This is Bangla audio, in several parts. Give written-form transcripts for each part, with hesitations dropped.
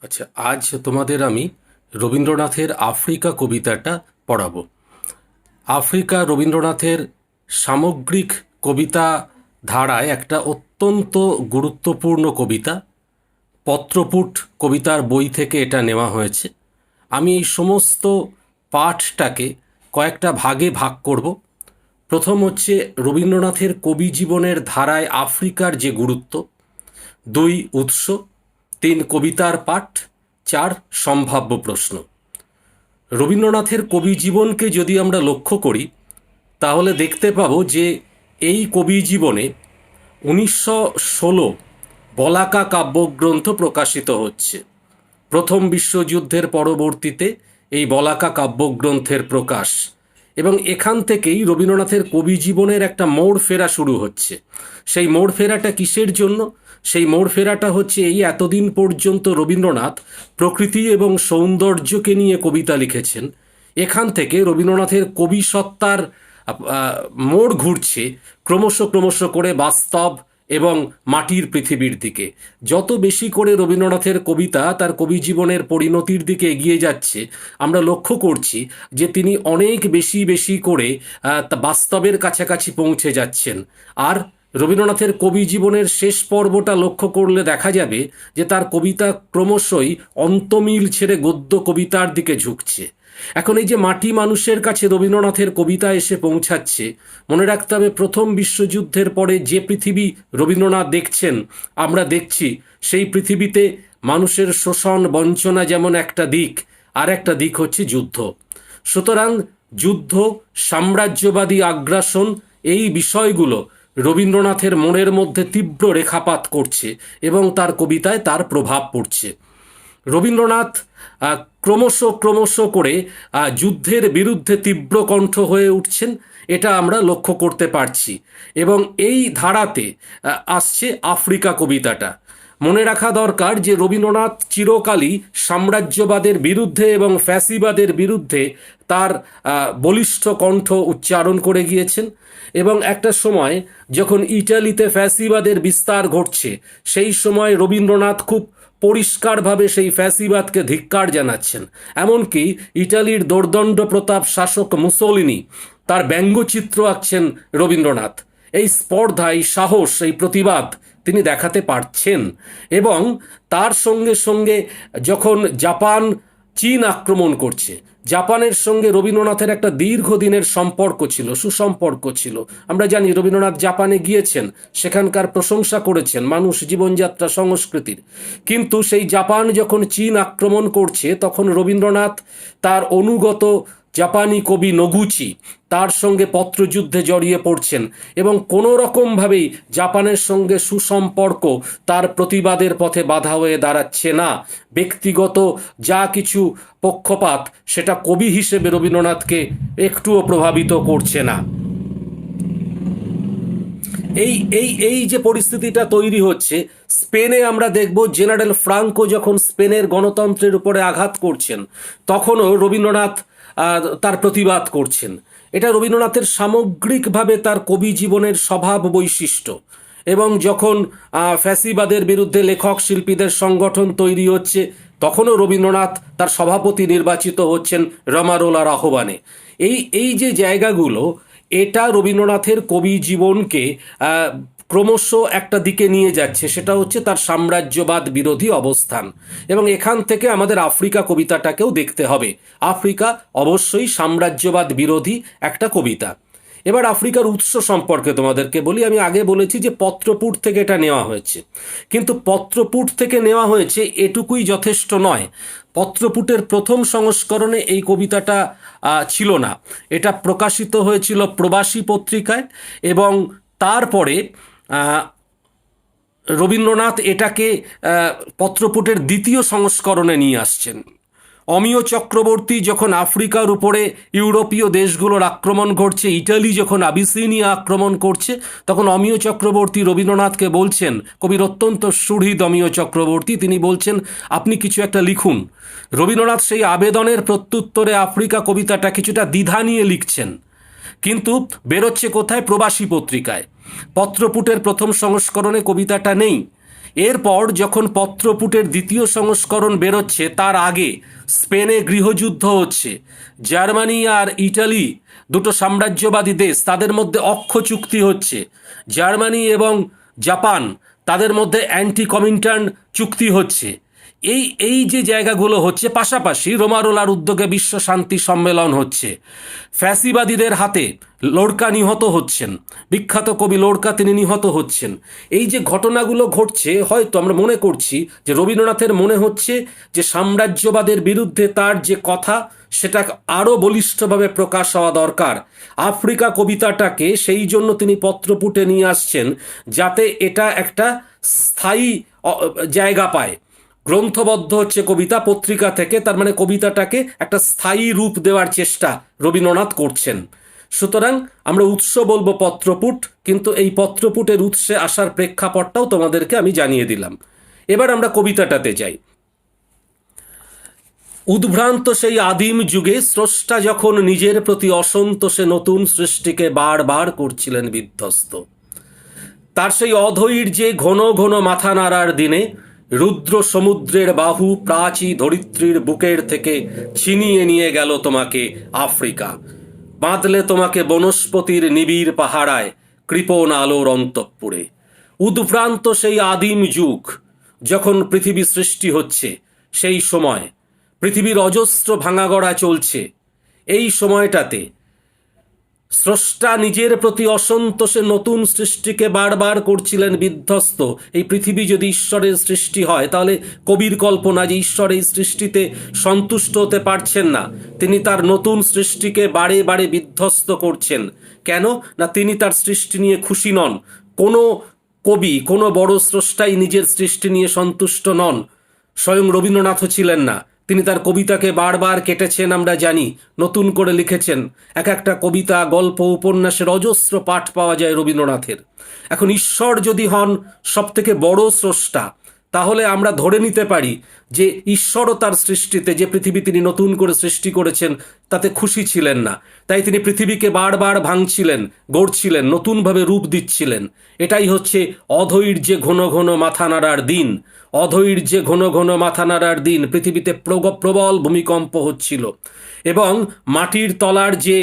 আচ্ছা, আজ তোমাদের আমি রবীন্দ্রনাথের আফ্রিকা কবিতাটা পড়াবো। আফ্রিকা রবীন্দ্রনাথের সামগ্রিক কবিতা ধারায় একটা অত্যন্ত গুরুত্বপূর্ণ কবিতা। পত্রপুট কবিতার বই থেকে এটা নেওয়া হয়েছে। আমি এই সমস্ত পাঠটাকে কয়েকটা ভাগে ভাগ করব। প্রথম হচ্ছে রবীন্দ্রনাথের কবি জীবনের ধারায় আফ্রিকার যে গুরুত্ব, 2 উৎস, 3 কবিতার পাঠ, 4 সম্ভাব্য প্রশ্ন। রবীন্দ্রনাথের কবি জীবনকে যদি আমরা লক্ষ্য করি তাহলে দেখতে পাবো যে এই কবি জীবনে 1916 বলাকা কাব্যগ্রন্থ প্রকাশিত হচ্ছে। প্রথম বিশ্বযুদ্ধের পরবর্তীতে এই বলাকা কাব্যগ্রন্থের প্রকাশ, এবং এখান থেকেই রবীন্দ্রনাথের কবি জীবনের একটা মোড় ফেরা শুরু হচ্ছে। সেই মোড় ফেরাটা কিসের জন্য? সেই মোড় ফেরাটা হচ্ছে এই এতদিন পর্যন্ত রবীন্দ্রনাথ প্রকৃতি এবং সৌন্দর্যকে নিয়ে কবিতা লিখেছেন। এখান থেকে রবীন্দ্রনাথের কবি সত্তার মোড় ঘুরছে ক্রমশ ক্রমশ করে বাস্তব এবং মাটির পৃথিবীর দিকে। যত বেশি করে রবীন্দ্রনাথের কবিতা তার কবি জীবনের পরিণতির দিকে এগিয়ে যাচ্ছে, আমরা লক্ষ্য করছি যে তিনি অনেক বেশি বেশি করে বাস্তবের কাছাকাছি পৌঁছে যাচ্ছেন। আর রবীন্দ্রনাথের কবি জীবনের শেষ পর্বটা লক্ষ্য করলে দেখা যাবে যে তার কবিতা ক্রমশই অন্তমিল ছেড়ে গদ্য কবিতার দিকে ঝুঁকছে। এখন এই যে মাটি মানুষের কাছে রবীন্দ্রনাথের কবিতা এসে পৌঁছাচ্ছে, মনে রাখতে হবে প্রথম বিশ্বযুদ্ধের পরে যে পৃথিবী রবীন্দ্রনাথ দেখছেন, আমরা দেখছি সেই পৃথিবীতে মানুষের শোষণ বঞ্চনা যেমন একটা দিক, আর একটা দিক হচ্ছে যুদ্ধ। সুতরাং যুদ্ধ, সাম্রাজ্যবাদী আগ্রাসন, এই বিষয়গুলো রবীন্দ্রনাথের মনের মধ্যে তীব্র রেখাপাত করছে এবং তার কবিতায় তার প্রভাব পড়ছে। রবীন্দ্রনাথ ক্রমশ ক্রমশ করে যুদ্ধের বিরুদ্ধে তীব্র কণ্ঠ হয়ে উঠছেন, এটা আমরা লক্ষ্য করতে পারছি। এবং এই ধারাতে আসছে আফ্রিকা কবিতাটা। মনে রাখা দরকার যে রবীন্দ্রনাথ চিরকালই সাম্রাজ্যবাদের বিরুদ্ধে এবং ফ্যাসিবাদের বিরুদ্ধে তার বলিষ্ঠ কণ্ঠ উচ্চারণ করে গিয়েছেন। এবং একটা সময় যখন ইটালিতে ফ্যাসিবাদের বিস্তার ঘটছে, সেই সময় রবীন্দ্রনাথ খুব পরিষ্কারভাবে সেই ফ্যাসিবাদকে ধিক্কার জানাচ্ছেন। এমনকি ইটালির দোর্দণ্ড প্রতাপ শাসক মুসোলিনি, তার ব্যঙ্গচিত্র আঁকছেন রবীন্দ্রনাথ। এই স্পর্ধা, এই সাহস, এই প্রতিবাদ তিনি দেখাতে পারছেন। এবং তার সঙ্গে সঙ্গে যখন জাপান চীন আক্রমণ করছে, জাপানের সঙ্গে রবীন্দ্রনাথের একটা দীর্ঘদিনের সম্পর্ক ছিল, সুসম্পর্ক ছিল। আমরা জানি রবীন্দ্রনাথ জাপানে গিয়েছেন, সেখানকার প্রশংসা করেছেন মানুষ, জীবনযাত্রা, সংস্কৃতির। কিন্তু সেই জাপান যখন চীন আক্রমণ করছে, তখন রবীন্দ্রনাথ তার অনুগত জাপানি কবি নগুচি, তার সঙ্গে পত্রযুদ্ধে জড়িয়ে পড়ছেন এবং কোনো রকমভাবেই জাপানের সঙ্গে সুসম্পর্ক তার প্রতিবাদের পথে বাধা হয়ে দাঁড়াচ্ছে না। ব্যক্তিগত যা কিছু পক্ষপাত, সেটা কবি হিসেবে রবীন্দ্রনাথকে একটুও প্রভাবিত করছে না। এই এই এই যে পরিস্থিতিটা তৈরি হচ্ছে, স্পেনে আমরা দেখব জেনারেল ফ্রাঙ্কো যখন স্পেনের গণতন্ত্রের উপরে আঘাত করছেন, তখনও রবীন্দ্রনাথ তার প্রতিবাদ করছেন। এটা রবীন্দ্রনাথের সামগ্রিকভাবে তার কবি জীবনের স্বভাব বৈশিষ্ট্য। এবং যখন ফ্যাসিবাদের বিরুদ্ধে লেখক শিল্পীদের সংগঠন তৈরি হচ্ছে, তখনও রবীন্দ্রনাথ তার সভাপতি নির্বাচিত হচ্ছেন রমারোলার আহ্বানে। এই এই যে জায়গাগুলো, এটা রবীন্দ্রনাথের কবি জীবনকে ক্রমশ একটা দিকে নিয়ে যাচ্ছে, সেটা হচ্ছে তার সাম্রাজ্যবাদ বিরোধী অবস্থান। এবং এখান থেকে আমাদের আফ্রিকা কবিতাটাকেও দেখতে হবে। আফ্রিকা অবশ্যই সাম্রাজ্যবাদ বিরোধী একটা কবিতা। এবার আফ্রিকার উৎস সম্পর্কে তোমাদেরকে বলি। আমি আগে বলেছি যে পত্রপুট থেকে এটা নেওয়া হয়েছে, কিন্তু পত্রপুট থেকে নেওয়া হয়েছে এটুকুই যথেষ্ট নয়। পত্রপুটের প্রথম সংস্করণে এই কবিতাটা ছিল না। এটা প্রকাশিত হয়েছিল প্রবাসী পত্রিকায়, এবং তারপরে রবীন্দ্রনাথ এটাকে পত্রপুটের দ্বিতীয় সংস্করণে নিয়ে আসছেন। অমিয় চক্রবর্তী যখন আফ্রিকার উপরে ইউরোপীয় দেশগুলোর আক্রমণ ঘটছে, ইটালি যখন আবিসিনিয়া আক্রমণ করছে, তখন অমিয় চক্রবর্তী রবীন্দ্রনাথকে বলছেন, কবির অত্যন্ত সুহৃদ অমিয় চক্রবর্তী, তিনি বলছেন আপনি কিছু একটা লিখুন। রবীন্দ্রনাথ সেই আবেদনের প্রত্যুত্তরে আফ্রিকা কবিতাটা কিছুটা দ্বিধা নিয়ে লিখছেন, কিন্তু বেরোচ্ছে কোথায়? প্রবাসী পত্রিকায়। পত্রপুটের প্রথম সংস্করণে কবিতাটা নেই। এরপর যখন পত্রপুটের দ্বিতীয় সংস্করণ বেরোচ্ছে তার আগে স্পেনে গৃহযুদ্ধ হচ্ছে, জার্মানি আর ইটালি দুটো সাম্রাজ্যবাদী দেশ, তাদের মধ্যে অক্ষ চুক্তি হচ্ছে, জার্মানি এবং জাপান তাদের মধ্যে অ্যান্টি কমিন্টার্ন চুক্তি হচ্ছে। এই এই যে জায়গাগুলো হচ্ছে, পাশাপাশি রোমারোলার উদ্যোগে বিশ্ব শান্তি সম্মেলন হচ্ছে, ফ্যাসিবাদীদের হাতে লোরকা নিহত হচ্ছেন, বিখ্যাত কবি লোরকা তিনি নিহত হচ্ছেন। এই যে ঘটনাগুলো ঘটছে, হয়তো আমরা মনে করছি যে রবীন্দ্রনাথের মনে হচ্ছে যে সাম্রাজ্যবাদের বিরুদ্ধে তার যে কথা সেটা আরও বলিষ্ঠভাবে প্রকাশ হওয়া দরকার। আফ্রিকা কবিতাটাকে সেই জন্য তিনি পত্রপুটে নিয়ে আসছেন, যাতে এটা একটা স্থায়ী জায়গা পায়। গ্রন্থবদ্ধ হচ্ছে কবিতা পত্রিকা থেকে, তার মানে কবিতাটাকে একটা স্থায়ী রূপ দেওয়ার চেষ্টা রবীন্দ্রনাথ করছেন। সুতরাং আমরা উৎস বলবো পত্রপুট, কিন্তু এই পত্রপুটের উৎসে আসার প্রেক্ষাপটটাও তোমাদেরকে আমি জানিয়ে দিলাম। এবার আমরা কবিতাটাতে যাই। উদ্ভ্রান্ত সেই আদিম যুগে স্রষ্টা যখন নিজের প্রতি অসন্তোষে নতুন সৃষ্টিকে বারবার করছিলেন বিধ্বস্ত, তার সেই অধৈর্যে ঘন ঘন মাথা নাড়ার দিনে রুদ্র সমুদ্রের বাহু প্রাচী ধরিত্রীর বুকের থেকে ছিনিয়ে নিয়ে গেল তোমাকে আফ্রিকা, বাঁধলে তোমাকে বনস্পতির নিবিড় পাহারায় কৃপণ আলোর অন্তঃপুরে। উদ্ভ্রান্ত সেই আদিম যুগ যখন পৃথিবী সৃষ্টি হচ্ছে, সেই সময় পৃথিবীর অজস্র ভাঙাগড়া চলছে, এই সময়টাতে স্রষ্টা নিজের প্রতি অসন্তোষে নতুন সৃষ্টিকে বারবার করছিলেন বিধ্বস্ত। এই পৃথিবী যদি ঈশ্বরের সৃষ্টি হয়, তাহলে কবির কল্পনা যে ঈশ্বর এই সৃষ্টিতে সন্তুষ্ট হতে পারছেন না, তিনি তার নতুন সৃষ্টিকে বারে বারে বিধ্বস্ত করছেন। কেন না, তিনি তার সৃষ্টি নিয়ে খুশি নন। কোনো কবি, কোনো বড় স্রষ্টাই নিজের সৃষ্টি নিয়ে সন্তুষ্ট নন। স্বয়ং রবীন্দ্রনাথও ছিলেন না। তিনি তার কবিতাকে বারবার কেটেছেন, আমরা জানি, নতুন করে লিখেছেন। এক একটা কবিতা, গল্প, উপন্যাসের অজস্র পাঠ পাওয়া যায় রবীন্দ্রনাথের। এখন ঈশ্বর যদি হন সবথেকে বড় স্রষ্টা, তাহলে আমরা ধরে নিতে পারি যে ঈশ্বরও তার সৃষ্টিতে, যে পৃথিবী তিনি নতুন করে সৃষ্টি করেছেন, তাতে খুশি ছিলেন না। তাই তিনি পৃথিবীকে বারবার ভাঙছিলেন, গড়ছিলেন, নতুনভাবে রূপ দিচ্ছিলেন। এটাই হচ্ছে অধৈর্যে ঘন ঘন মাথা নাড়ার দিন। অধৈর্যে ঘন ঘন মাথা নাড়ার দিন। পৃথিবীতে প্রবল ভূমিকম্প হচ্ছিল এবং মাটির তলার যে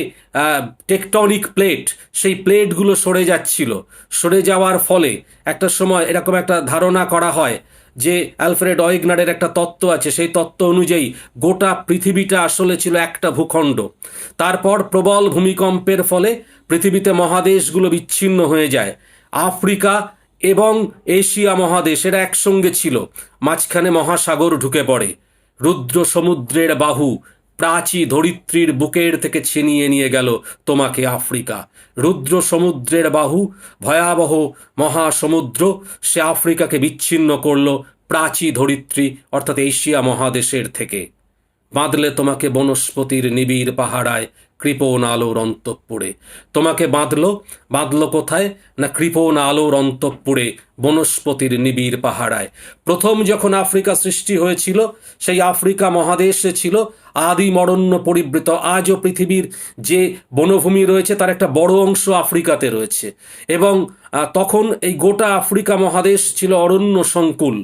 টেকটনিক প্লেট, সেই প্লেটগুলো সরে যাচ্ছিল। সরে যাওয়ার ফলে একটা সময় এরকম একটা ধারণা করা হয় যে অ্যালফ্রেড ওয়েগনারের একটা তত্ত্ব আছে, সেই তত্ত্ব অনুযায়ী গোটা পৃথিবীটা আসলে ছিল একটা ভূখণ্ড। তারপর প্রবল ভূমিকম্পের ফলে পৃথিবীতে মহাদেশগুলো বিচ্ছিন্ন হয়ে যায়। আফ্রিকা এবং এশিয়া মহাদেশ এরা একসঙ্গে ছিল, মাঝখানে মহাসাগর ঢুকে পড়ে। রুদ্র সমুদ্রের বাহু প্রাচী ধরিত্রীর বুকের থেকে ছিনিয়ে নিয়ে গেল তোমাকে আফ্রিকা। রুদ্র সমুদ্রের বাহু, ভয়াবহ মহাসমুদ্র, সে আফ্রিকাকে বিচ্ছিন্ন করল প্রাচী ধরিত্রী অর্থাৎ এশিয়া মহাদেশের থেকে। বাঁধলে তোমাকে বনস্পতির নিবিড় পাহারায় কৃপণ আলোর অন্তঃপুরে। তোমাকে বাঁধলো কোথায় না, কৃপণ আলোর অন্তঃপুরে, বনস্পতির নিবিড় পাহারায়। প্রথম যখন আফ্রিকা সৃষ্টি হয়েছিল, সেই আফ্রিকা মহাদেশে ছিল আদিম অরণ্য পরিবৃত। আজও পৃথিবীর যে বনভূমি রয়েছে তার একটা বড় অংশ আফ্রিকাতে রয়েছে, এবং তখন এই গোটা আফ্রিকা মহাদেশ ছিল অরণ্য সংকুল।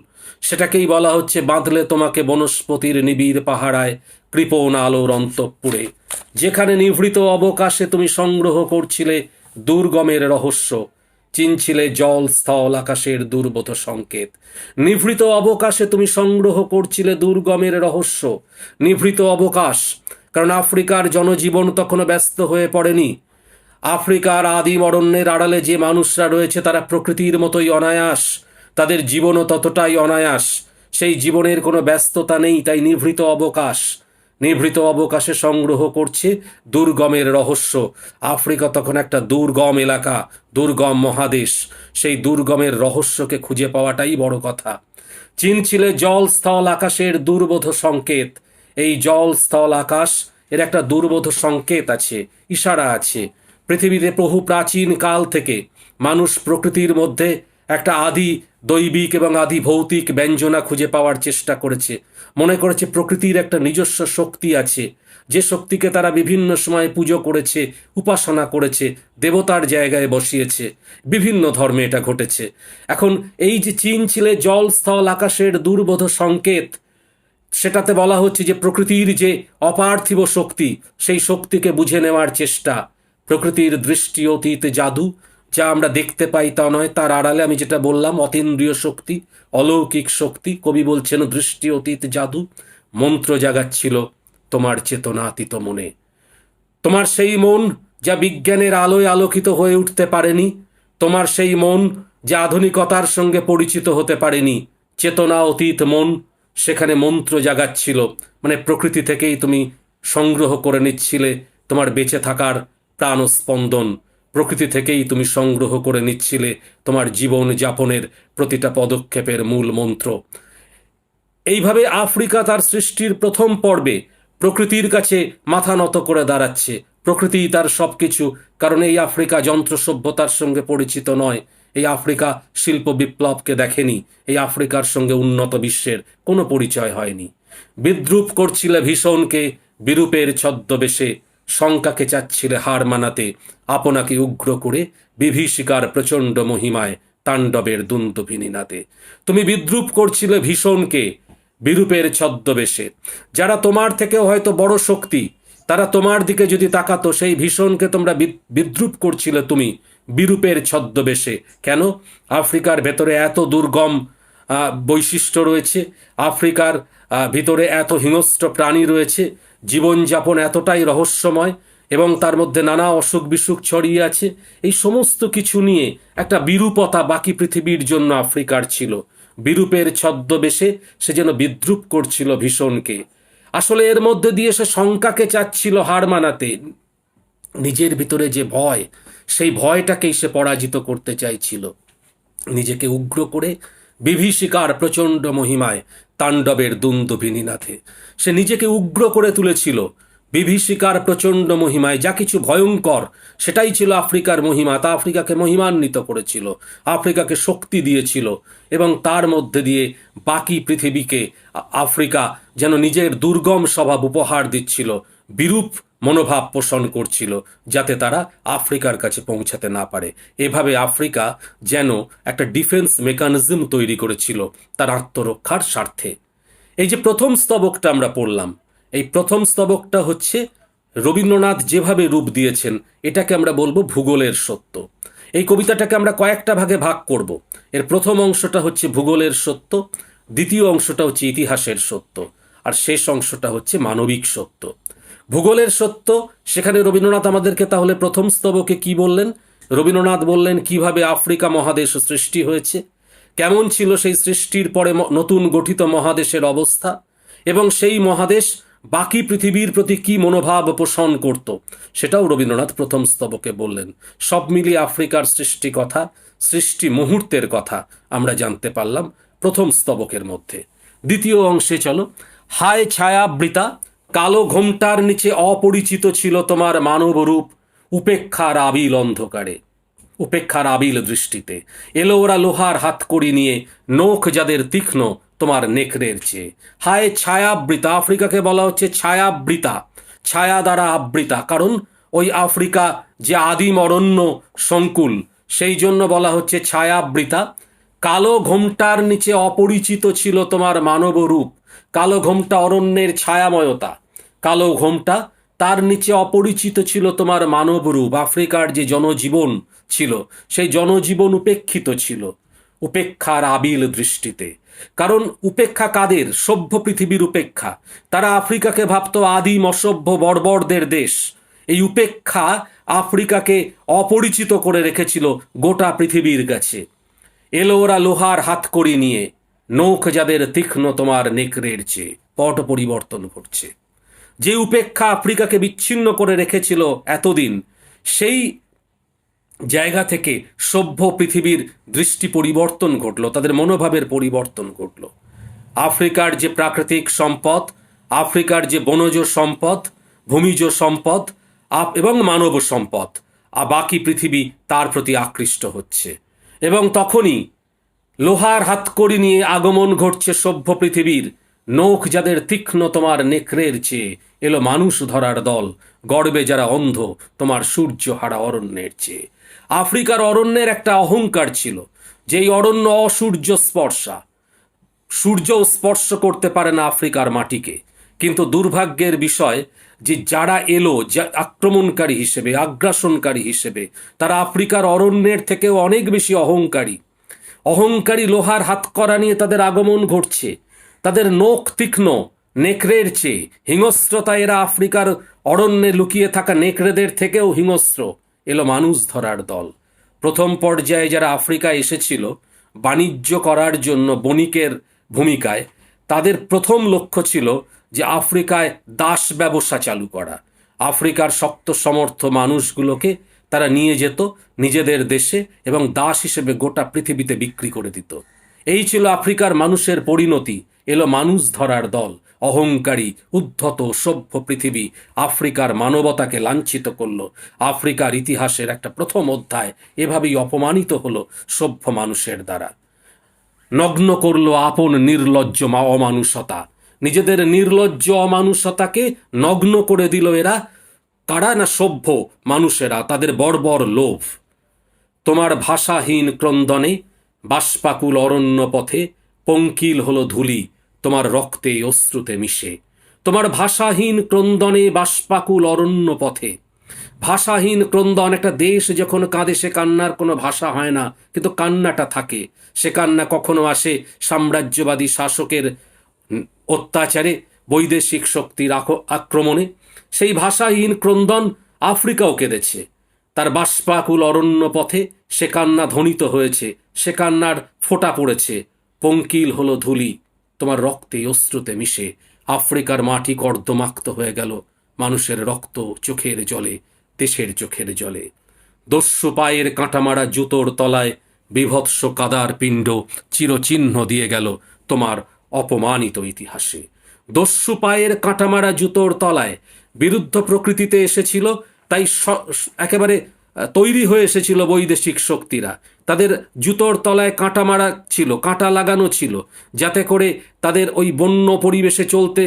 সেটাকেই বলা হচ্ছে বাঁধলে তোমাকে বনস্পতির নিবিড় পাহারায় কৃপণ আলোর অন্তঃপুরে, যেখানে নিভৃত অবকাশে তুমি সংগ্রহ করছিলে দুর্গমের রহস্য, চিনছিলে জল স্থল আকাশের দুর্বোধ সংকেত। নিভৃত অবকাশে তুমি সংগ্রহ করছিলে দুর্গমের রহস্য। নিভৃত অবকাশ, কারণ আফ্রিকার জনজীবন তখনও ব্যস্ত হয়ে পড়েনি। আফ্রিকার আদিম অরণ্যের আড়ালে যে মানুষরা রয়েছে তারা প্রকৃতির মতোই অনায়াস, তাদের জীবনও ততটাই অনায়াস। সেই জীবনের কোনো ব্যস্ততা নেই, তাই নিভৃত অবকাশ। নিভৃত অবকাশে সংগ্রহ করছে দুর্গমের রহস্য। আফ্রিকা তখন একটা দুর্গম এলাকা, দুর্গম মহাদেশ। সেই দুর্গমের রহস্যকে খুঁজে পাওয়াটাই বড় কথা। চিনছিলে জল স্থল আকাশের দুর্বোধ সংকেত। এই জল স্থল আকাশ এর একটা দুর্বোধ সংকেত আছে, ইশারা আছে। পৃথিবীতে বহু প্রাচীন কাল থেকে মানুষ প্রকৃতির মধ্যে একটা আদি দৈবিক এবং আদি ভৌতিক ব্যঞ্জনা খুঁজে পাওয়ার চেষ্টা করেছে, মনে করেছে প্রকৃতির একটা নিজস্ব শক্তি আছে, যে শক্তিকে তারা বিভিন্ন সময়ে পুজো করেছে, উপাসনা করেছে, দেবতার জায়গায় বসিয়েছে। বিভিন্ন ধর্মে এটা ঘটেছে। এখন এই যে চীন ছিলে জল স্থল আকাশের দুর্বোধ সংকেত, সেটাতে বলা হচ্ছে যে প্রকৃতির যে অপার্থিব শক্তি, সেই শক্তিকে বুঝে নেওয়ার চেষ্টা। প্রকৃতির দৃষ্টি অতীত জাদু, যা আমরা দেখতে পাই তা নয়, তার আড়ালে আমি যেটা বললাম অতীন্দ্রিয় শক্তি, অলৌকিক শক্তি। কবি বলছেন দৃষ্টি অতীত জাদু মন্ত্র জাগাচ্ছিল তোমার চেতনাতীত মনে। তোমার সেই মন যা বিজ্ঞানের আলোয় আলোকিত হয়ে উঠতে পারেনি, তোমার সেই মন যা আধুনিকতার সঙ্গে পরিচিত হতে পারেনি, চেতনা অতীত মন সেখানে মন্ত্র জাগাচ্ছিল। মানে প্রকৃতি থেকেই তুমি সংগ্রহ করে নিচ্ছিলে তোমার বেঁচে থাকার প্রাণস্পন্দন, প্রকৃতি থেকেই তুমি সংগ্রহ করে নিচ্ছিলে তোমার জীবন যাপনের প্রতিটা পদক্ষেপের মূল মন্ত্র। এইভাবে আফ্রিকা তার সৃষ্টির প্রথম পর্বে প্রকৃতির কাছে মাথা নত করে দাঁড়াচ্ছে। প্রকৃতিই তার সব কিছু, কারণ এই আফ্রিকা যন্ত্র সভ্যতার সঙ্গে পরিচিত নয়, এই আফ্রিকা শিল্প বিপ্লবকে দেখেনি, এই আফ্রিকার সঙ্গে উন্নত বিশ্বের কোনো পরিচয় হয়নি। বিদ্রুপ করছিলে ভীষণকে বিরূপের ছদ্মবেশে, শঙ্কাকে চাচ্ছিলে হার মানাতে, আপনাকে উগ্র করে বিভীষিকার প্রচণ্ড মহিমায় তাণ্ডবের দুন্দুভিনী নাতে। তুমি বিদ্রুপ করছিলে ভীষণকে বিরূপের ছদ্মবেশে। যারা তোমার থেকেও হয়তো বড় শক্তি, তারা তোমার দিকে যদি তাকাতো, সেই ভীষণকে তোমরা বিদ্রুপ করছিলে তুমি বিরূপের ছদ্মবেশে। কেন? আফ্রিকার ভেতরে এত দুর্গম বৈশিষ্ট্য রয়েছে, আফ্রিকার ভিতরে এত হিংস্র প্রাণী রয়েছে, জীবনযাপন এতটাই রহস্যময় এবং তার মধ্যে নানা অসুখ বিসুখ ছড়িয়ে আছে। এই সমস্ত কিছু নিয়ে একটা বিরূপতা বাকি পৃথিবীর জন্য আফ্রিকার ছিল। বিরূপের ছদ্মবেশে সে যেন বিদ্রুপ করছিল ভীষণকে। আসলে এর মধ্যে দিয়ে সে শঙ্কাকে চাচ্ছিল হার মানাতে। নিজের ভিতরে যে ভয়, সেই ভয়টাকেই সে পরাজিত করতে চাইছিল। নিজেকে উগ্র করে বিভীষিকার প্রচণ্ড মহিমায় তাণ্ডবের দুন্দুভিনী নাথে সে নিজেকে উগ্র করে তুলেছিল। বিভীষিকার প্রচণ্ড মহিমায় যা কিছু ভয়ঙ্কর, সেটাই ছিল আফ্রিকার মহিমা। তা আফ্রিকাকে মহিমান্বিত করেছিল, আফ্রিকাকে শক্তি দিয়েছিল, এবং তার মধ্যে দিয়ে বাকি পৃথিবীকে আফ্রিকা যেন নিজের দুর্গম স্বভাব উপহার দিচ্ছিল, বিরূপ মনোভাব পোষণ করছিল, যাতে তারা আফ্রিকার কাছে পৌঁছাতে না পারে। এভাবে আফ্রিকা যেন একটা ডিফেন্স মেকানিজম তৈরি করেছিল তার আত্মরক্ষার স্বার্থে। এই যে প্রথম স্তবকটা আমরা পড়লাম, এই প্রথম স্তবকটা হচ্ছে রবীন্দ্রনাথ যেভাবে রূপ দিয়েছেন, এটাকে আমরা বলবো ভূগোলের সত্য। এই কবিতাটাকে আমরা কয়েকটা ভাগে ভাগ করব। এর প্রথম অংশটা হচ্ছে ভূগোলের সত্য, দ্বিতীয় অংশটা হচ্ছে ইতিহাসের সত্য, আর শেষ অংশটা হচ্ছে মানবিক সত্য। ভূগোলের সত্য, সেখানে রবীন্দ্রনাথ আমাদেরকে তাহলে প্রথম স্তবকে কি বললেন? রবীন্দ্রনাথ বললেন কিভাবে আফ্রিকা মহাদেশ সৃষ্টি হয়েছে, কেমন ছিল সেই সৃষ্টির পরে নতুন গঠিত মহাদেশের অবস্থা, এবং সেই মহাদেশ বাকি পৃথিবীর প্রতি কি মনোভাব পোষণ করত, সেটাও রবীন্দ্রনাথ প্রথম স্তবকে বললেন। সব মিলিয়ে আফ্রিকার সৃষ্টি কথা, সৃষ্টি মুহূর্তের কথা আমরা জানতে পারলাম প্রথম স্তবকের মধ্যে। দ্বিতীয় অংশে চলো। হায় ছায়াবৃতা, কালো ঘোমটার নিচে অপরিচিত ছিল তোমার মানব রূপ, উপেক্ষার আবিল অন্ধকারে, উপেক্ষার আবিল দৃষ্টিতে এলো ওরা লোহার হাতকড়ি নিয়ে, নখ যাদের তীক্ষ্ণ তোমার নেকড়ের চেয়ে। হায় ছায়াবৃতা, আফ্রিকাকে বলা হচ্ছে ছায়াবৃতা, ছায়া দ্বারা আবৃতা, কারণ ওই আফ্রিকা যে আদিম অরণ্য সংকুল, সেই জন্য বলা হচ্ছে ছায়াবৃতা। কালো ঘোমটার নিচে অপরিচিত ছিল তোমার মানব রূপ, কালো ঘোমটা অরণ্যের ছায়াময়তা, কালো ঘোমটা, তার নিচে অপরিচিত ছিল তোমার মানব রূপ। আফ্রিকার যে জনজীবন ছিল, সেই জনজীবন উপেক্ষিত ছিল, উপেক্ষার আবিল দৃষ্টিতে। কারণ উপেক্ষা কাদের? সভ্য পৃথিবীর উপেক্ষা। তারা আফ্রিকাকে ভাবত আদিম অসভ্য বর্বরদের দেশ। এই উপেক্ষা আফ্রিকাকে অপরিচিত করে রেখেছিল গোটা পৃথিবীর কাছে। এলো ওরা লোহার হাতকড়ি নিয়ে, নখ যাদের তীক্ষ্ণ তোমার নেকড়ের চেয়ে। পট পরিবর্তন ঘটছে। যে উপেক্ষা আফ্রিকাকে বিচ্ছিন্ন করে রেখেছিল এতদিন, সেই জায়গা থেকে সভ্য পৃথিবীর দৃষ্টি পরিবর্তন ঘটল, তাদের মনোভাবের পরিবর্তন ঘটল। আফ্রিকার যে প্রাকৃতিক সম্পদ, আফ্রিকার যে বনজ সম্পদ, ভূমিজ সম্পদ এবং মানব সম্পদ, বাকি পৃথিবী তার প্রতি আকৃষ্ট হচ্ছে। এবং তখনই লোহার হাতকড়ি নিয়ে আগমন ঘটছে সভ্য পৃথিবীর, নখ যাদের তীক্ষ্ণ তোমার নেকড়ের চেয়ে, এলো মানুষ ধরার দল, গর্বে যারা অন্ধ তোমার সূর্য হারা অরণ্যের চেয়ে। আফ্রিকার অরণ্যের একটা অহংকার ছিল, যেই অরণ্য অসূর্য স্পর্শা, সূর্যও স্পর্শ করতে পারে না আফ্রিকার মাটিকে। কিন্তু দুর্ভাগ্যের বিষয় যে যারা এলো যা আক্রমণকারী হিসেবে, আগ্রাসনকারী হিসেবে, তারা আফ্রিকার অরণ্যের থেকেও অনেক বেশি অহংকারী। অহংকারী লোহার হাতকড়া নিয়ে তাদের আগমন ঘটছে, তাদের নখ তীক্ষ্ণ নেকড়ের চেয়ে। হিংস্রতা এরা আফ্রিকার অরণ্যে লুকিয়ে থাকা নেকড়েদের থেকেও হিংস্র। এলো মানুষ ধরার দল। প্রথম পর্যায়ে যারা আফ্রিকায় এসেছিল বাণিজ্য করার জন্য বণিকের ভূমিকায়, তাদের প্রথম লক্ষ্য ছিল যে আফ্রিকায় দাস ব্যবসা চালু করা। আফ্রিকার শক্ত সমর্থ মানুষগুলোকে তারা নিয়ে যেত নিজেদের দেশে এবং দাস হিসেবে গোটা পৃথিবীতে বিক্রি করে দিত। এই ছিল আফ্রিকার মানুষের পরিণতি। এলো মানুষ ধরার দল। অহংকারী উদ্ধত সভ্য পৃথিবী আফ্রিকার মানবতাকে লাঞ্ছিত করল। আফ্রিকার ইতিহাসের একটা প্রথম অধ্যায় এভাবেই অপমানিত হলো সভ্য মানুষের দ্বারা। নগ্ন করল আপন নির্লজ্জ অমানুষতা। নিজেদের নির্লজ্জ অমানুষতাকে নগ্ন করে দিল এরা। কারা না সভ্য মানুষেরা, তাদের বর্বর লোভ। তোমার ভাষাহীন ক্রন্দনে বাষ্পাকুল অরণ্য পথে পঙ্কিল হলো ধূলি তোমার রক্তে অশ্রুতে মিশে। তোমার ভাষাহীন ক্রন্দনে বাষ্পাকুল অরণ্য পথে। ভাষাহীন ক্রন্দন, একটা দেশ যখন কাঁদে সে কান্নার কোনো ভাষা হয় না, কিন্তু কান্নাটা থাকে। সে কান্না কখনো আসে সাম্রাজ্যবাদী শাসকের অত্যাচারে, বৈদেশিক শক্তির আক্রমণে। সেই ভাষাহীন ক্রন্দন আফ্রিকাও কেঁদেছে। তার বাষ্পাকুল অরণ্য পথে সে কান্না ধ্বনিত হয়েছে, সে কান্নার ফোঁটা পড়েছে। পঙ্কিল হলো ধূলি তোমার রক্তে অশ্রুতে মিশে। আফ্রিকার মাটি কর্দমাক্ত হয়ে গেল মানুষের রক্ত চোখের জলে, দেশের চোখের জলে। দস্যু পায়ের কাঁটামারা জুতোর তলায় বিভৎস কাদার পিণ্ড চিরচিহ্ন দিয়ে গেল তোমার অপমানিত ইতিহাসে। দস্যু পায়ের কাঁটামারা জুতোর তলায় বিরুদ্ধ প্রকৃতিতে এসেছিল, তাই একেবারে তৈরি হয়ে এসেছিল বৈদেশিক শক্তিরা। তাদের জুতোর তলায় কাঁটা মারা ছিল, কাঁটা লাগানো ছিল, যাতে করে তাদের ওই বন্য পরিবেশে চলতে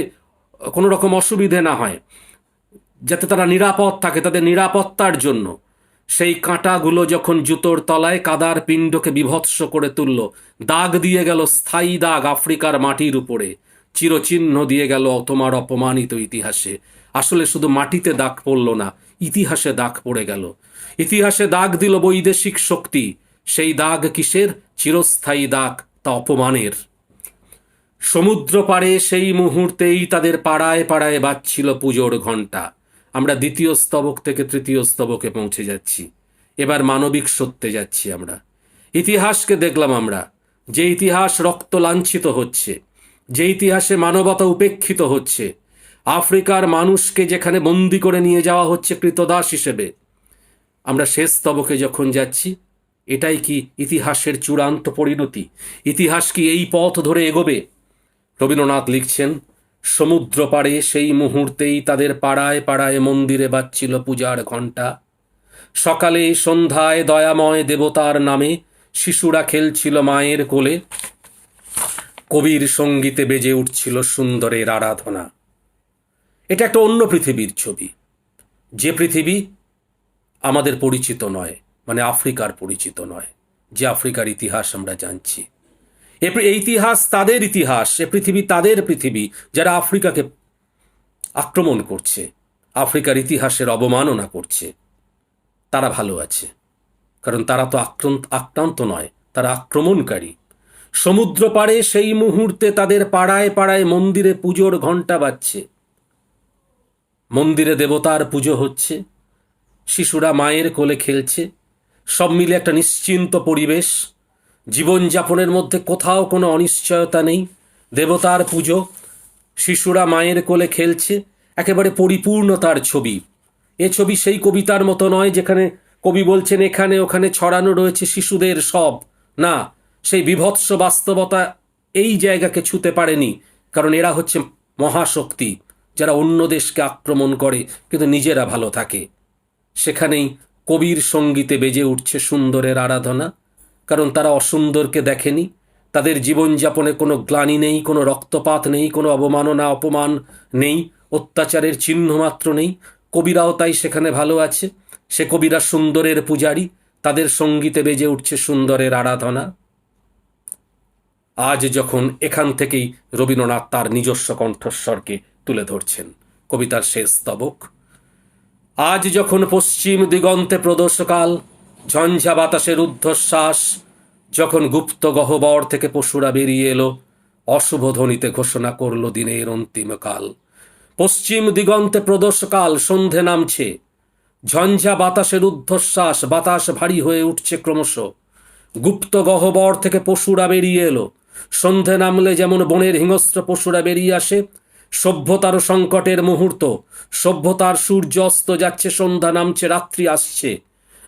কোনো রকম অসুবিধে না হয়, যাতে তারা নিরাপদ থাকে, তাদের নিরাপত্তার জন্য। সেই কাঁটাগুলো যখন জুতোর তলায় কাদার পিণ্ডকে বিভৎস করে তুলল, দাগ দিয়ে গেল, স্থায়ী দাগ আফ্রিকার মাটির উপরে, চিরচিহ্ন দিয়ে গেল তোমার অপমানিত ইতিহাসে। আসলে শুধু মাটিতে দাগ পড়ল না, ইতিহাসে দাগ পড়ে গেল। ইতিহাসে দাগ দিল বৈদেশিক শক্তি। সেই দাগ কিসের? চিরস্থায়ী দাগ, তা অপমানের। সমুদ্র পাড়ে সেই মুহূর্তেই তাদের পাড়ায় পাড়ায় বাজছিল পুজোর ঘণ্টা। আমরা দ্বিতীয় স্তবক থেকে তৃতীয় স্তবকে পৌঁছে যাচ্ছি। এবার মানবিক সত্যে যাচ্ছি আমরা। ইতিহাসকে দেখলাম আমরা, যে ইতিহাস রক্ত লাঞ্ছিত হচ্ছে, যে ইতিহাসে মানবতা উপেক্ষিত হচ্ছে। আফ্রিকার মানুষকে যেখানে বন্দি করে নিয়ে যাওয়া হচ্ছে কৃতদাস হিসেবে। আমরা শেষ স্তবকে যখন যাচ্ছি, এটাই কি ইতিহাসের চূড়ান্ত পরিণতি? ইতিহাস কি এই পথ ধরে এগোবে? রবীন্দ্রনাথ লিখছেন, সমুদ্র পাড়ে সেই মুহূর্তেই তাদের পাড়ায় পাড়ায় মন্দিরে বাজছিল পূজার ঘণ্টা। সকালে সন্ধ্যায় দয়াময় দেবতার নামে শিশুরা খেলছিল মায়ের কোলে। কবির সঙ্গীতে বেজে উঠছিল সুন্দরের আরাধনা। এটা একটা অন্য পৃথিবীর ছবি, যে পৃথিবী আমাদের পরিচিত নয়, মানে আফ্রিকার পরিচিত নয়, যে আফ্রিকার ইতিহাস আমরা জানছি। এই ইতিহাস তাদের ইতিহাস, এ পৃথিবী তাদের পৃথিবী। যারা আফ্রিকাকে আক্রমণ করছে, আফ্রিকার ইতিহাসের অবমাননা করছে, তারা ভালো আছে, কারণ তারা তো আক্রান্ত নয়, তারা আক্রমণকারী। সমুদ্র পাড়ে সেই মুহূর্তে তাদের পাড়ায় পাড়ায় মন্দিরে পুজোর ঘণ্টা বাজছে। মন্দিরে দেবতার পুজো হচ্ছে, শিশুরা মায়ের কোলে খেলছে, সব মিলে একটা নিশ্চিন্ত পরিবেশ। জীবনযাপনের মধ্যে কোথাও কোনো অনিশ্চয়তা নেই। দেবতার পুজো, শিশুরা মায়ের কোলে খেলছে, একেবারে পরিপূর্ণতার ছবি। এ ছবি সেই কবিতার মতো নয় যেখানে কবি বলছেন এখানে ওখানে ছড়ানো রয়েছে শিশুদের সব। না, সেই বিভৎস বাস্তবতা এই জায়গাকে ছুঁতে পারেনি, কারণ এরা হচ্ছে মহাশক্তি, যারা অন্য দেশকে আক্রমণ করে কিন্তু নিজেরা ভালো থাকে। সেখানেই কবির সঙ্গীতে বেজে উঠছে সুন্দরের আরাধনা, কারণ তারা অসুন্দরকে দেখেনি, তাদের জীবনযাপনে কোনো গ্লানি নেই, কোনো রক্তপাত নেই, কোনো অবমাননা অপমান নেই, অত্যাচারের চিহ্ন মাত্র নেই। কবিরাও তাই সেখানে ভালো আছে। সে কবিরা সুন্দরের পূজারী, তাদের সঙ্গীতে বেজে উঠছে সুন্দরের আরাধনা। আজ যখন এখান থেকেই রবীন্দ্রনাথ তার নিজস্ব কণ্ঠস্বরকে তুলে ধরছেন, কবিতার শেষ স্তবক। আজ যখন পশ্চিম দিগন্তে প্রদোষকাল, ঝঞ্ঝা বাতাসের ঊর্ধ্বশ্বাস, যখন গুপ্ত গহ্বর থেকে পশুরা বেরিয়ে এলো, অশুভ ধ্বনিতে ঘোষণা করল দিনের অন্তিমকাল। পশ্চিম দিগন্তে প্রদোষকাল, সন্ধে নামছে, ঝঞ্ঝা বাতাসের ঊর্ধ্বশ্বাস, বাতাস ভারী হয়ে উঠছে ক্রমশ। গুপ্ত গহ্বর থেকে পশুরা বেরিয়ে এলো। সন্ধে নামলে যেমন বনের হিংস্র পশুরা বেরিয়ে আসে, সভ্যতার সংকটের মুহূর্ত, সভ্যতার সূর্য অস্ত যাচ্ছে, সন্ধ্যা নামছে, রাত্রি আসছে।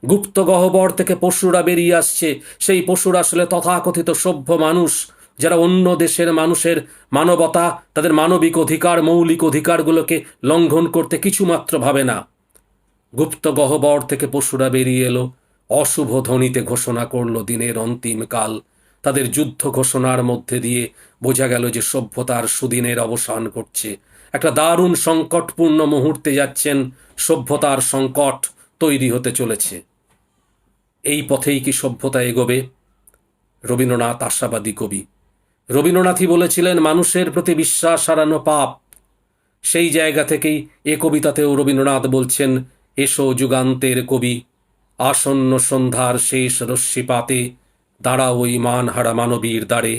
গুপ্ত গহ্বর থেকে পশুরা বেরিয়ে আসছে। সেই পশুরা আসলে তথাকথিত সভ্য মানুষ, যারা অন্য দেশের মানুষের মানবতা, তাদের মানবিক অধিকার, মৌলিক অধিকারগুলোকে লঙ্ঘন করতে কিছুমাত্র ভাবে না। গুপ্ত গহ্বর থেকে পশুরা বেরিয়ে এলো, অশুভ ধ্বনিতে ঘোষণা করল দিনের অন্তিম কাল। তাদের যুদ্ধ ঘোষণার মধ্যে দিয়ে বোঝা গেল যে সভ্যতার সুদিনের অবসান ঘটছে। একটা দারুণ সংকটপূর্ণ মুহূর্তে যাচ্ছেন, সভ্যতার সংকট তৈরি হতে চলেছে। এই পথেই কি সভ্যতা এগোবে? রবীন্দ্রনাথ আশাবাদী কবি। রবীন্দ্রনাথই বলেছিলেন মানুষের প্রতি বিশ্বাস হারানো পাপ। সেই জায়গা থেকেই এ কবিতাতেও রবীন্দ্রনাথ বলছেন, এসো যুগান্তের কবি, আসন্ন সন্ধ্যার শেষ রশ্মিপাতে, দাঁড়াও ওই মানহারা মানবীর দ্বারে,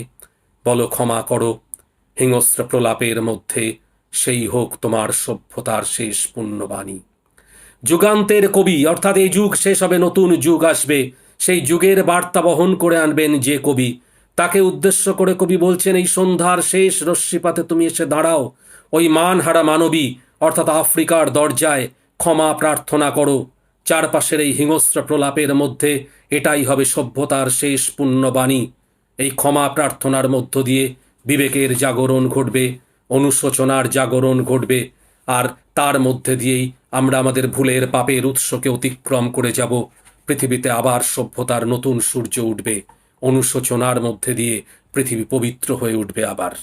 বলো ক্ষমা করো হিংস্র প্রলাপের মধ্যে, সেই হোক তোমার সভ্যতার শেষ পুণ্যবাণী। যুগান্তের কবি, অর্থাৎ এই যুগ শেষ হবে, নতুন যুগ আসবে, সেই যুগের বার্তা বহন করে আনবেন যে কবি, তাকে উদ্দেশ্য করে কবি বলছেন, এই সন্ধ্যার শেষ রশ্মিপাতে তুমি এসে দাঁড়াও, ওই মানহারা মানবী অর্থাৎ আফ্রিকার দরজায় ক্ষমা প্রার্থনা করো। চারপাশের এই হিংস্র প্রলাপের মধ্যে এটাই হবে সভ্যতার শেষ পুণ্যবাণী। এই ক্ষমা প্রার্থনার মধ্য দিয়ে বিবেকের জাগরণ ঘটবে, অনুশোচনার জাগরণ ঘটবে, আর তার মধ্যে দিয়েই আমরা আমাদের ভুলের পাপের উৎসকে অতিক্রম করে যাব। পৃথিবীতে আবার সভ্যতার নতুন সূর্য উঠবে, অনুশোচনার মধ্যে দিয়ে পৃথিবী পবিত্র হয়ে উঠবে আবার।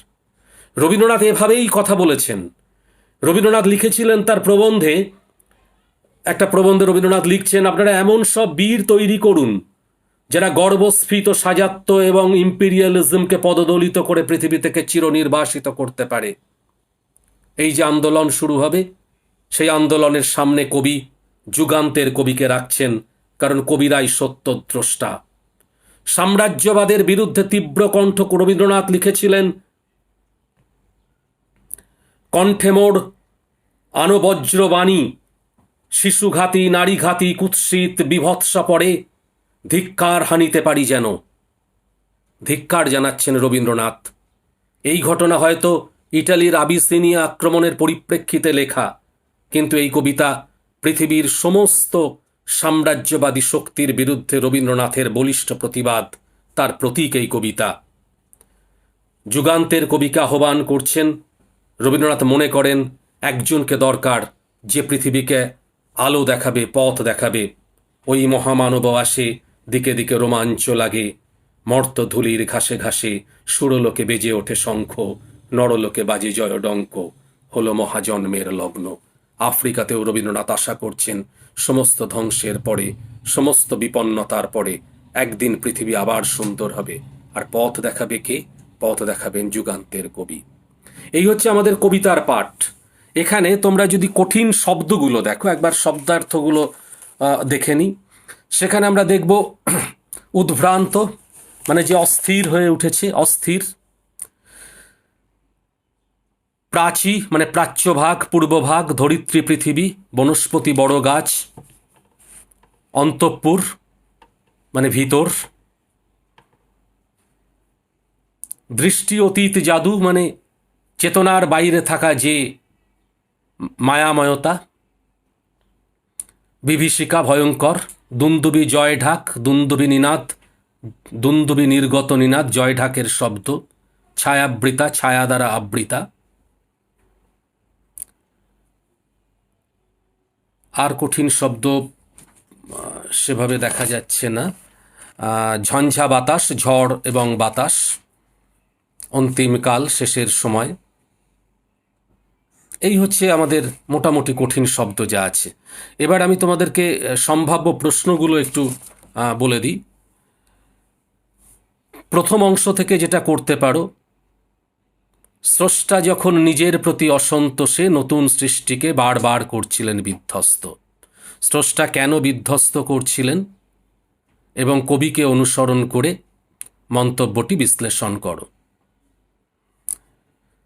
রবীন্দ্রনাথ এভাবেই কথা বলেছেন। রবীন্দ্রনাথ লিখেছিলেন তার প্রবন্ধে, একটা প্রবন্ধে রবীন্দ্রনাথ লিখছেন, আপনারা এমন সব বীর তৈরি করুন যারা গর্বস্ফীত সাজাত্য এবং ইম্পিরিয়ালিজমকে পদদলিত করে পৃথিবী থেকে চিরনির্বাসিত করতে পারে। এই যে আন্দোলন শুরু হবে, সেই আন্দোলনের সামনে কবি যুগান্তের কবিকে রাখছেন, কারণ কবিরাই সত্যদ্রষ্টা। সাম্রাজ্যবাদের বিরুদ্ধে তীব্র কণ্ঠ রবীন্দ্রনাথ লিখেছিলেন, কণ্ঠে মোর আনো বজ্রবাণী, শিশুঘাতী নারীঘাতী কুৎসিত বিভৎসা পড়ে, ধিক্কার হানিতে পারি যেন। ধিক্কার জানাচ্ছেন রবীন্দ্রনাথ। এই ঘটনা হয়তো ইটালির আবিসিনিয়া আক্রমণের পরিপ্রেক্ষিতে লেখা, কিন্তু এই কবিতা পৃথিবীর সমস্ত সাম্রাজ্যবাদী শক্তির বিরুদ্ধে রবীন্দ্রনাথের বলিষ্ঠ প্রতিবাদ, তার প্রতীক এই কবিতা। যুগান্তের কবিকে আহ্বান করছেন। রবীন্দ্রনাথ মনে করেন একজনকে দরকার যে পৃথিবীকে আলো দেখাবে, পথ দেখাবে। ওই মহামানব আসে, দিকে দিকে রোমাঞ্চ লাগে, মর্তধূলির ঘাসে ঘাসে সুরলোকে বেজে ওঠে শঙ্খ, নরলোকে বাজে জয়ডঙ্ক, হলো মহাজন্মের লগ্ন। আফ্রিকাতেও রবীন্দ্রনাথ আশা করছেন সমস্ত ধ্বংসের পরে, সমস্ত বিপন্নতার পরে একদিন পৃথিবী আবার সুন্দর হবে। আর পথ দেখাবে কে? পথ দেখাবেন যুগান্তের কবি। এই হচ্ছে আমাদের কবিতার পাঠ। এখানে তোমরা যদি কঠিন শব্দগুলো দেখো, একবার শব্দার্থগুলো দেখে নিই। সেখানে আমরা দেখব উদ্ভ্রান্ত, মানে যে অস্থির হয়ে উঠেছে, অস্থির। প্রাচী মানে প্রাচ্যভাগ, পূর্বভাগ, ধরিত্রী পৃথিবী, বনস্পতি বড় গাছ। অন্তঃপুর মানে ভিতর। দৃষ্টি অতীত জাদু মানে চেতনার বাইরে থাকা যে মায়াময়তা। বিভীষিকা ভয়ঙ্কর। দুন্দুবি জয় ঢাক, দুন্দুবি নিনাদ, দুন্দুবি নির্গত নিনাদ, জয় ঢাকের শব্দ। ছায়াবৃতা, ছায়া দ্বারা আবৃতা। আর কঠিন শব্দ সেভাবে দেখা যাচ্ছে না। ঝঞ্ঝা বাতাস, ঝড় এবং বাতাস। অন্তিমকাল, শেষের সময়। এই হচ্ছে আমাদের মোটামুটি কঠিন শব্দ যা আছে। এবার আমি তোমাদেরকে সম্ভাব্য প্রশ্নগুলো একটু বলে দিই। প্রথম অংশ থেকে যেটা করতে পারো, স্রষ্টা যখন নিজের প্রতি অসন্তোষে নতুন সৃষ্টিকে বারবার করছিলেন বিধ্বস্ত, স্রষ্টা কেন বিধ্বস্ত করছিলেন এবং কবিকে অনুসরণ করে মন্তব্যটি বিশ্লেষণ করো।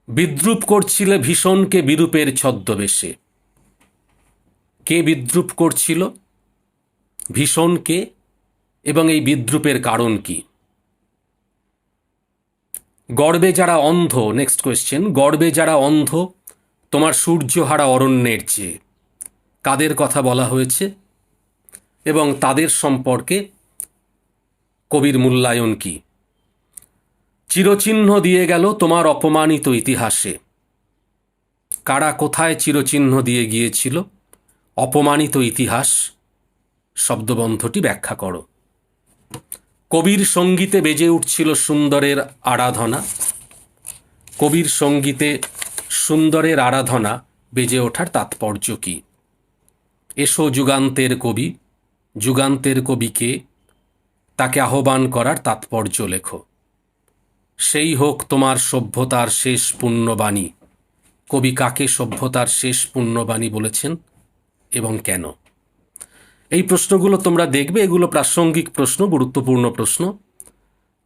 বিদ্রূপ করছিলে ভীষণকে বিরূপের ছদ্মবেশে। কে বিদ্রূপ করছিল? ভীষণকে। এবং এই বিদ্রূপের কারণ কি? গর্বে যারা অন্ধ, নেক্সট কোয়েশ্চেন, গর্বে যারা অন্ধ তোমার সূর্যহারা অরণ্যের চেয়ে, কাদের কথা বলা হয়েছে এবং তাদের সম্পর্কে কবির মূল্যায়ন কি? চিরচিহ্ন দিয়ে গেল তোমার অপমানিত ইতিহাসে। কারা কোথায় চিরচিহ্ন দিয়ে গিয়েছিল? অপমানিত ইতিহাস শব্দবন্ধটি ব্যাখ্যা করো। কবির সঙ্গীতে বেজে উঠছিল সুন্দরের আরাধনা। কবির সঙ্গীতে সুন্দরের আরাধনা বেজে ওঠার তাৎপর্য কি? এসো যুগান্তের কবি। যুগান্তের কবিকে, তাকে আহ্বান করার তাৎপর্য লেখো। সেই হোক তোমার সভ্যতার শেষ পুণ্যবাণী। কবি কাকে সভ্যতার শেষ পুণ্যবাণী বলেছেন এবং কেন? এই প্রশ্নগুলো তোমরা দেখবে, এগুলো প্রাসঙ্গিক প্রশ্ন, গুরুত্বপূর্ণ প্রশ্ন।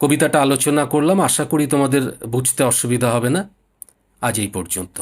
কবিতাটা আলোচনা করলাম, আশা করি তোমাদের বুঝতে অসুবিধা হবে না। আজ এই পর্যন্ত।